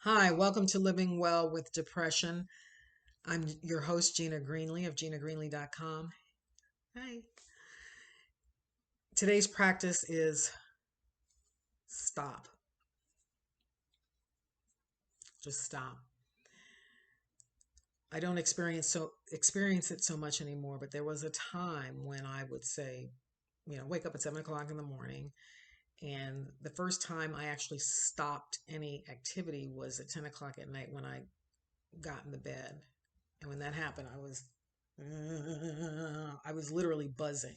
Hi, welcome to Living Well with Depression. I'm your host, Gina Greenlee of ginagreenlee.com. Hi. Today's practice is stop. Just stop. I don't experience it so much anymore, but there was a time when I would say, wake up at 7 o'clock in the morning. And the first time I actually stopped any activity was at 10 o'clock at night when I got in the bed. And when that happened, I was literally buzzing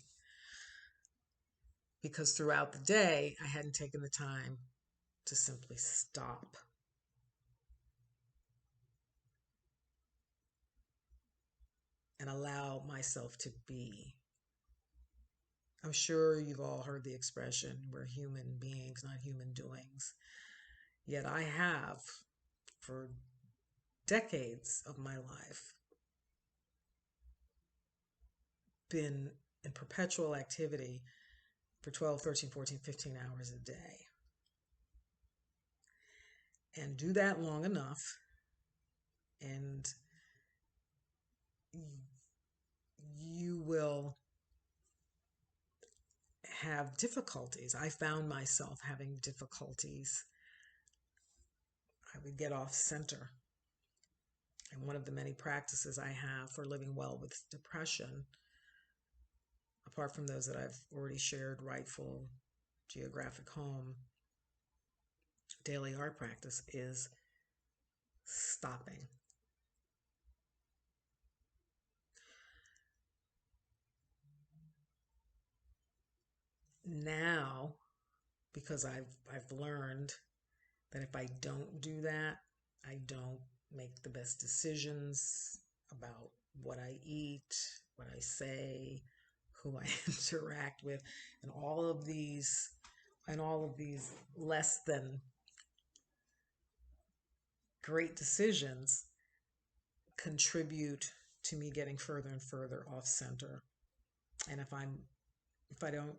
because throughout the day, I hadn't taken the time to simply stop and allow myself to be. I'm sure you've all heard the expression, we're human beings, not human doings. Yet I have, for decades of my life, been in perpetual activity for 12, 13, 14, 15 hours a day. And do that long enough, and you will have difficulties. I found myself having difficulties. I would get off center. And one of the many practices I have for living well with depression, apart from those that I've already shared, rightful, geographic home, daily art practice, is stopping. Now, because I've learned that if I don't do that, I don't make the best decisions about what I eat, what I say, who I interact with, and all of these less than great decisions contribute to me getting further and further off center. And if I don't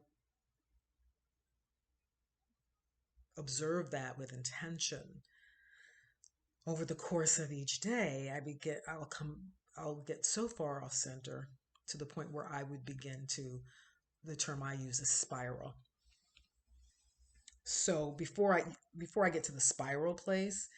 observe that with intention over the course of each day, I'll get so far off center to the point where I would begin to, the term I use is spiral. So before I get to the spiral place,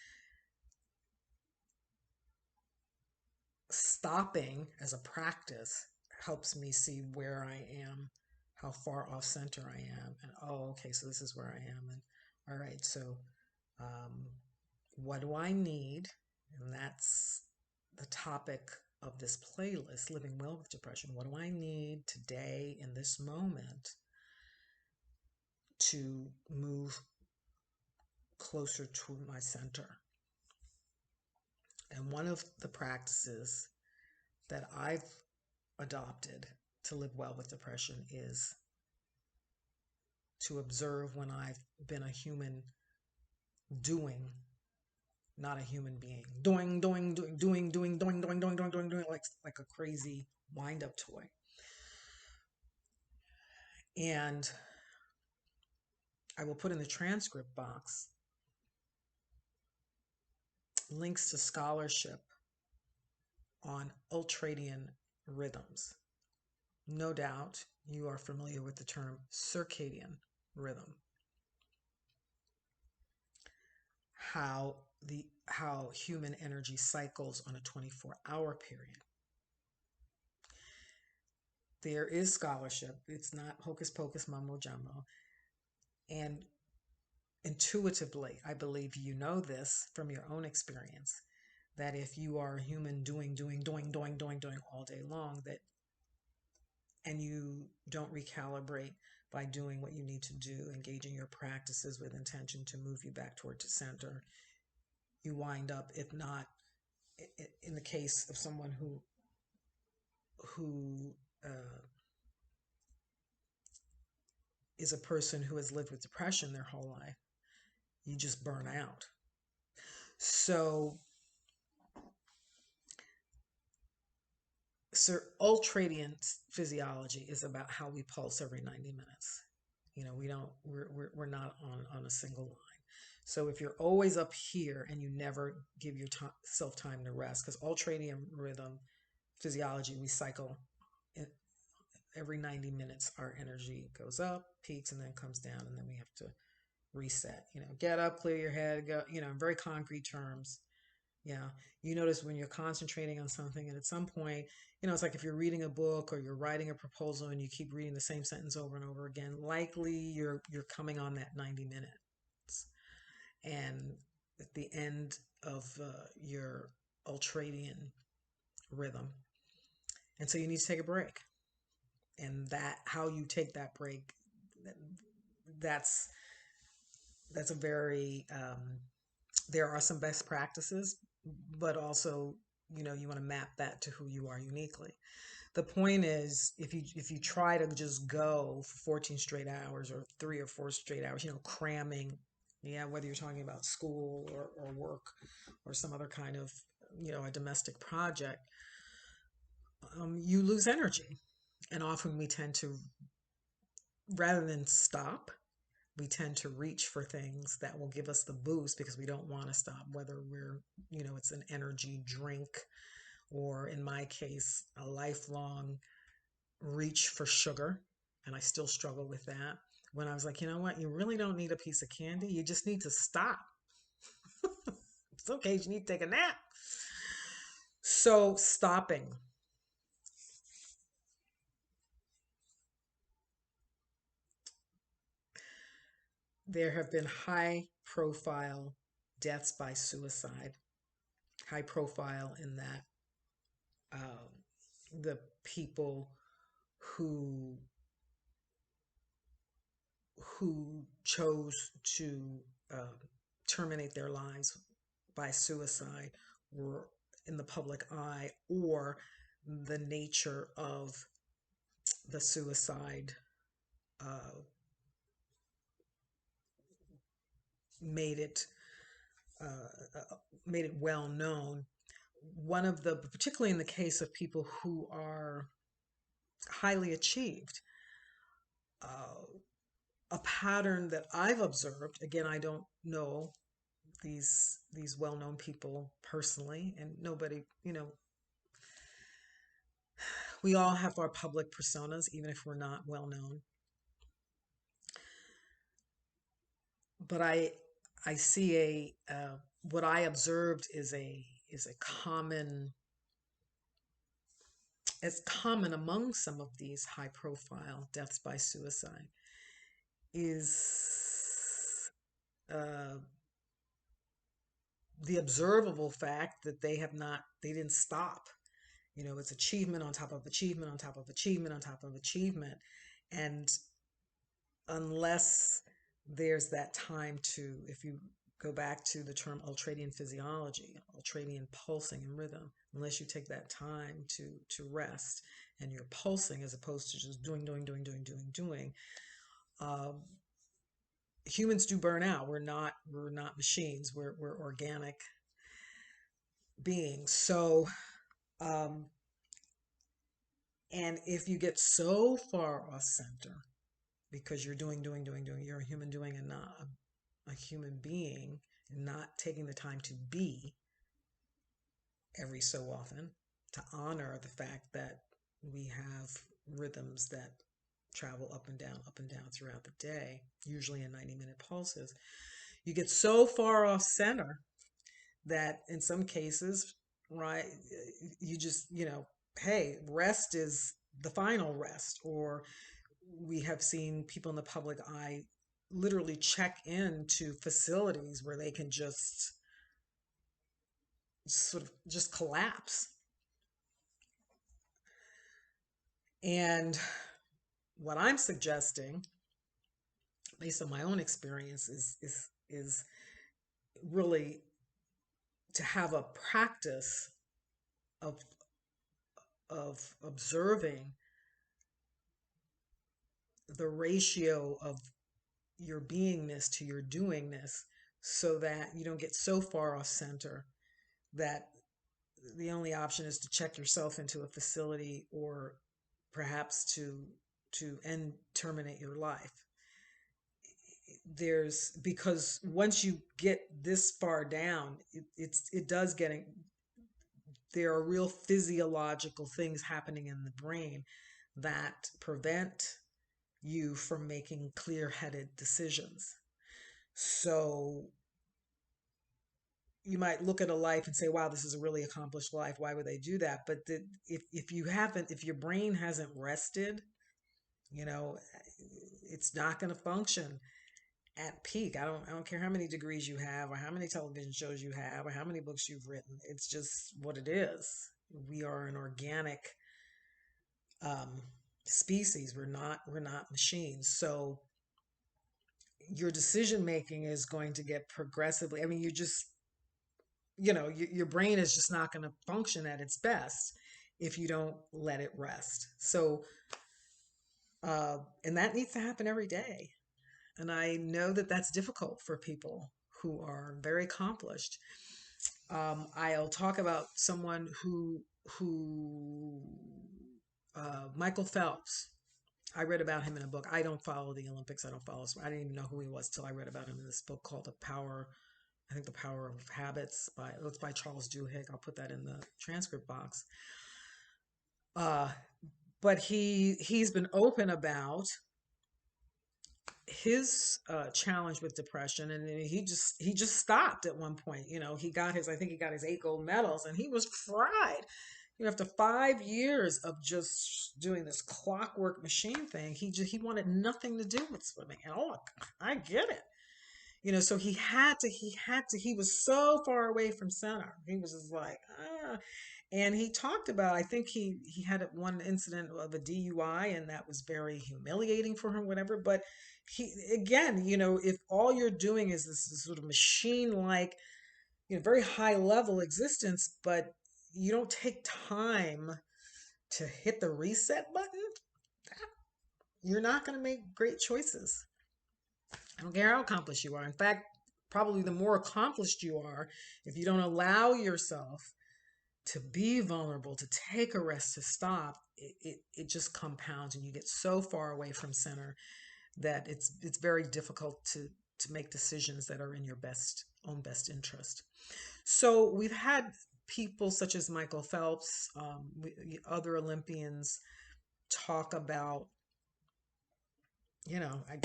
stopping as a practice helps me see where I am, how far off center I am, and oh, okay, so this is where I am, and all right, so um, what do I need? And that's the topic of this playlist, Living Well with Depression. What do I need today in this moment to move closer to my center? And one of the practices that I've adopted to live well with depression is to observe when I've been a human doing, not a human being. Doing, like a crazy wind-up toy. And I will put in the transcript box links to scholarship on Ultradian rhythms. No doubt you are familiar with the term circadian rhythm. How human energy cycles on a 24-hour period. There is scholarship. It's not hocus pocus mumbo jumbo. And intuitively, I believe you know this from your own experience, that if you are a human doing all day long, and you don't recalibrate by doing what you need to do, engaging your practices with intention to move you back toward the center, you wind up, if not, in the case of someone who is a person who has lived with depression their whole life, you just burn out. So ultradian physiology is about how we pulse every 90 minutes. We're not on a single line. So if you're always up here and you never give yourself time to rest, because ultradian rhythm physiology, we cycle every 90 minutes, our energy goes up, peaks, and then comes down, and then we have to reset. Get up, clear your head, go, in very concrete terms. Yeah. You notice when you're concentrating on something, and at some point, it's like if you're reading a book or you're writing a proposal and you keep reading the same sentence over and over again, likely you're coming on that 90 minutes. And at the end of your ultradian rhythm. And so you need to take a break. And that how you take that break, that's a very there are some best practices, but also you want to map that to who you are uniquely. The point is, if you try to just go for 14 straight hours or 3 or 4 straight hours, cramming, yeah, whether you're talking about school or work or some other kind of a domestic project, you lose energy. And often we tend to, rather than stop, we tend to reach for things that will give us the boost because we don't want to stop, whether it's an energy drink, or in my case, a lifelong reach for sugar. And I still struggle with that. When I was like, you know what, you really don't need a piece of candy. You just need to stop. It's okay. You need to take a nap. So stopping. There have been high profile deaths by suicide. High profile in that the people who chose to uh, terminate their lives by suicide were in the public eye, or the nature of the suicide uh, made it made it well known. One of the, particularly in the case of people who are highly achieved, uh, a pattern that I've observed. Again, I don't know these well-known people personally, and nobody, we all have our public personas, even if we're not well known. But I see what I observed is a common, as common among some of these high profile deaths by suicide, is uh, the observable fact that they didn't stop. It's achievement on top of achievement on top of achievement on top of achievement. And unless there's that time to, if you go back to the term ultradian physiology, ultradian pulsing and rhythm, unless you take that time to rest and you're pulsing as opposed to just doing, uh, humans do burn out. We're not machines. We're organic beings. So, um, and if you get so far off center because you're doing, you're a human doing and not a human being, and not taking the time to be every so often, to honor the fact that we have rhythms that travel up and down throughout the day, usually in 90-minute pulses. You get so far off center that in some cases, right, you just, hey, rest is the final rest. Or we have seen people in the public eye literally check into facilities where they can just sort of just collapse. And what I'm suggesting, based on my own experience, is really to have a practice of observing the ratio of your beingness to your doingness, so that you don't get so far off center that the only option is to check yourself into a facility, or perhaps to terminate your life. there's because once you get this far down, it does getting there are real physiological things happening in the brain that prevent you from making clear-headed decisions. So you might look at a life and say, wow, this is a really accomplished life. Why would they do that? But if you haven't, if your brain hasn't rested, you know, it's not going to function at peak. I don't care how many degrees you have or how many television shows you have or how many books you've written. It's just what it is. We are an organic um, species. We're not machines. So your decision making is going to get progressively. I mean, you just your brain is just not going to function at its best if you don't let it rest. So and that needs to happen every day. And I know that that's difficult for people who are very accomplished. I'll talk about someone who Michael Phelps. I read about him in a book. I don't follow the Olympics. I don't follow. I didn't even know who he was till I read about him in this book called The Power. I think The Power of Habits it's by Charles Duhigg. I'll put that in the transcript box. Uh, but he's been open about his challenge with depression, and he just stopped at one point. He got his I think he got his 8 gold medals, and he was fried. After 5 years of just doing this clockwork machine thing, he wanted nothing to do with swimming. And look, I get it. So he was so far away from center. He was just like, ah. And he talked about, I think he had one incident of a DUI, and that was very humiliating for him, whatever. But he, again, if all you're doing is this sort of machine-like, very high level existence, but you don't take time to hit the reset button, you're not going to make great choices. I don't care how accomplished you are. In fact, probably the more accomplished you are, if you don't allow yourself to be vulnerable, to take a rest, to stop, it just compounds, and you get so far away from center that it's very difficult to make decisions that are in your own best interest. So we've had people such as Michael Phelps, other Olympians talk about, I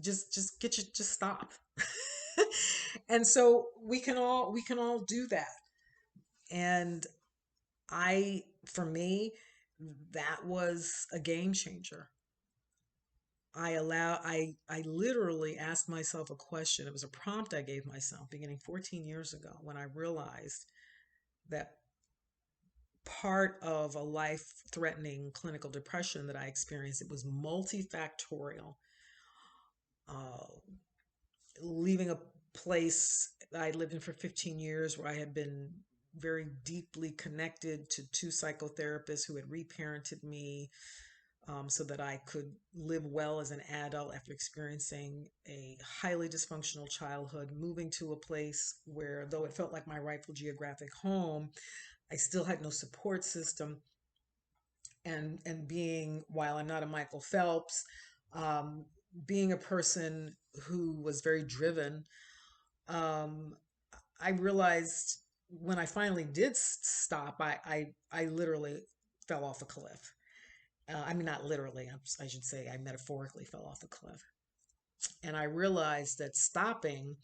just stop. And so we can all do that. And for me, that was a game changer. I literally asked myself a question. It was a prompt I gave myself beginning 14 years ago, when I realized that part of a life-threatening clinical depression that I experienced, it was multifactorial. Uh, Leaving a place I lived in for 15 years, where I had been very deeply connected to two psychotherapists who had reparented me, so that I could live well as an adult after experiencing a highly dysfunctional childhood, moving to a place where, though it felt like my rightful geographic home, I still had no support system. And being, while I'm not a Michael Phelps, um, being a person who was very driven, um, I realized when I finally did stop, I literally fell off a cliff. I mean, not literally, I should say I metaphorically fell off a cliff. And I realized that stopping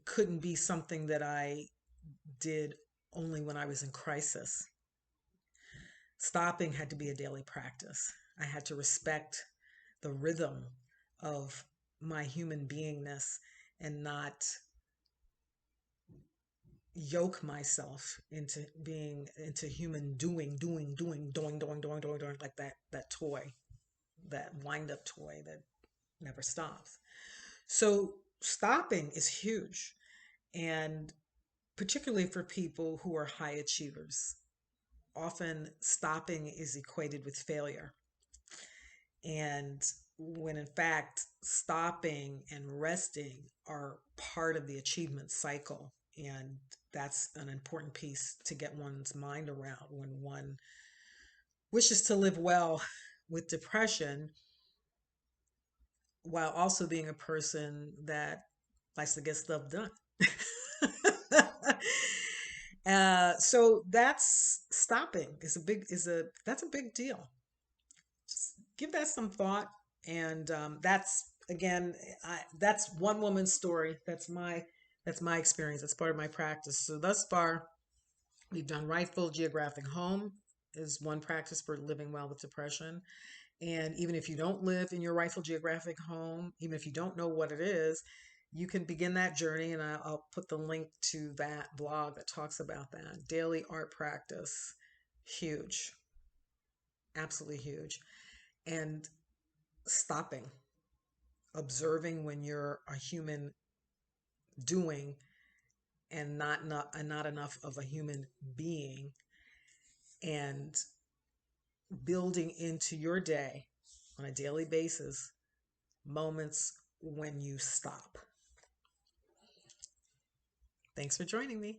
couldn't be something that I did only when I was in crisis. Stopping had to be a daily practice. I had to respect the rhythm of my human beingness and not yoke myself into human doing, like that toy, that wind up toy that never stops. So stopping is huge, and particularly for people who are high achievers, often stopping is equated with failure. And when in fact, stopping and resting are part of the achievement cycle. And that's an important piece to get one's mind around when one wishes to live well with depression. while also being a person that likes to get stuff done. So that's stopping that's a big deal. Just give that some thought, and that's again, that's one woman's story. That's my experience. That's part of my practice. So thus far, we've done rightful geographic home is one practice for living well with depression. And even if you don't live in your rightful geographic home, even if you don't know what it is, you can begin that journey. And I'll put the link to that blog that talks about that. Daily art practice, huge, absolutely huge. And stopping, observing when you're a human doing and not enough of a human being, and building into your day on a daily basis moments when you stop. Thanks for joining me.